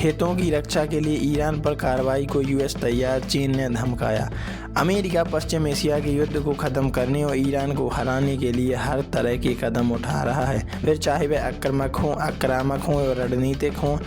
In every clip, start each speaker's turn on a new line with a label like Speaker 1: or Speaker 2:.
Speaker 1: हितों की रक्षा के लिए ईरान पर कार्रवाई को यूएस तैयार, चीन ने धमकाया। अमेरिका पश्चिम एशिया के युद्ध को ख़त्म करने और ईरान को हराने के लिए हर तरह के कदम उठा रहा है, फिर चाहे वे आक्रामक हों और रणनीतिक हों।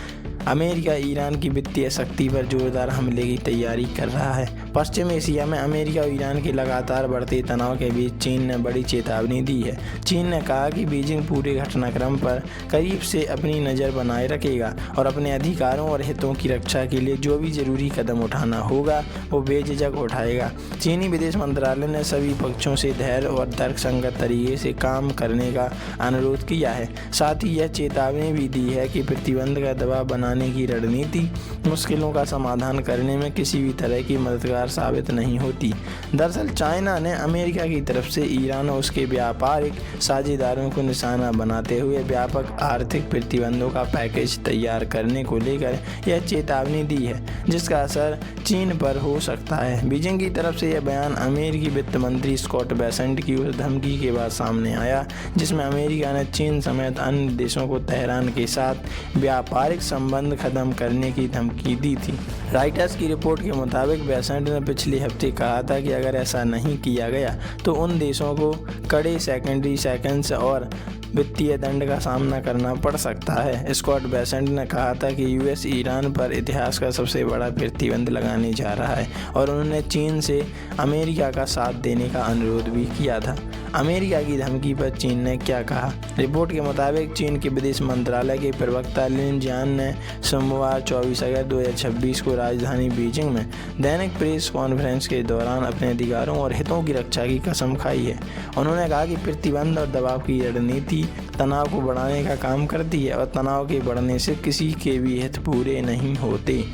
Speaker 1: अमेरिका ईरान की वित्तीय शक्ति पर जोरदार हमले की तैयारी कर रहा है। पश्चिम एशिया में अमेरिका और ईरान के लगातार बढ़ते तनाव के बीच चीन ने बड़ी चेतावनी दी है। चीन ने कहा कि बीजिंग पूरे घटनाक्रम पर करीब से अपनी नज़र बनाए रखेगा और अपने अधिकारों और हितों की रक्षा के लिए जो भी ज़रूरी कदम उठाना होगा वो बेझिझक उठाएगा। चीनी विदेश मंत्रालय ने सभी पक्षों से धैर्य और तर्कसंगत तरीके से काम करने का अनुरोध किया है। साथ ही यह चेतावनी भी दी है कि प्रतिबंध का दबाव बनाने की रणनीति मुश्किलों का समाधान करने में किसी भी तरह की मददगार साबित नहीं होती। दरअसल चाइना ने अमेरिका की तरफ से ईरान और उसके व्यापारिक साझेदारों को निशाना बनाते हुए व्यापक आर्थिक प्रतिबंधों का पैकेज तैयार करने को लेकर यह चेतावनी दी है, जिसका असर चीन पर हो सकता है। बीजिंग की तरफ से यह बयान अमेरिकी वित्त मंत्री स्कॉट बेसेंट की उस धमकी के बाद सामने आया जिसमें अमेरिका ने चीन समेत अन्य देशों को तेहरान के साथ व्यापारिक संबंध खत्म करने की धमकी दी थी। रॉयटर्स की रिपोर्ट के मुताबिक बेसेंट ने पिछले हफ्ते कहा था कि अगर ऐसा नहीं किया गया तो उन देशों को कड़े सेकेंडरी सेक्शंस और वित्तीय दंड का सामना करना पड़ सकता है। स्कॉट बेसेंट ने कहा था कि यूएस ईरान पर इतिहास का सबसे बड़ा प्रतिबंध लगाने जा रहा है और उन्होंने चीन से अमेरिका का साथ देने का अनुरोध भी किया था। अमेरिका की धमकी पर चीन ने क्या कहा? रिपोर्ट के मुताबिक चीन के विदेश मंत्रालय के प्रवक्ता लिन जियान ने सोमवार 24 अगस्त 2026 को राजधानी बीजिंग में दैनिक प्रेस कॉन्फ्रेंस के दौरान अपने अधिकारों और हितों की रक्षा की कसम खाई है। उन्होंने कहा कि प्रतिबंध और दबाव की रणनीति तनाव को बढ़ाने का काम करती है और तनाव के बढ़ने से किसी के भी हित पूरे नहीं होते।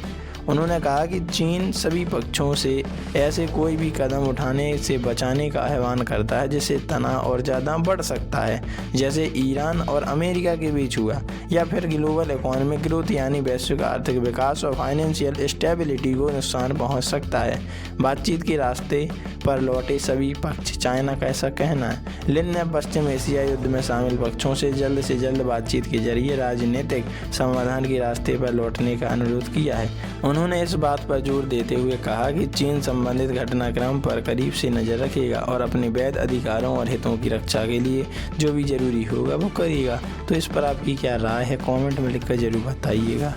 Speaker 1: उन्होंने कहा कि चीन सभी पक्षों से ऐसे कोई भी कदम उठाने से बचाने का आह्वान करता है जिससे तनाव और ज़्यादा बढ़ सकता है, जैसे ईरान और अमेरिका के बीच हुआ, या फिर ग्लोबल इकोनॉमिक ग्रोथ यानी वैश्विक आर्थिक विकास और फाइनेंशियल स्टेबिलिटी को नुकसान पहुंच सकता है। बातचीत के रास्ते पर लौटे सभी पक्ष, चाइना का ऐसा कहना है। लिन ने पश्चिम एशिया युद्ध में शामिल पक्षों से जल्द बातचीत के जरिए राजनीतिक समाधान के रास्ते पर लौटने का अनुरोध किया है। उन्होंने इस बात पर जोर देते हुए कहा कि चीन संबंधित घटनाक्रम पर करीब से नज़र रखेगा और अपने वैध अधिकारों और हितों की रक्षा के लिए जो भी ज़रूरी होगा वो करेगा। तो इस पर आपकी क्या राय है? कमेंट में लिखकर ज़रूर बताइएगा।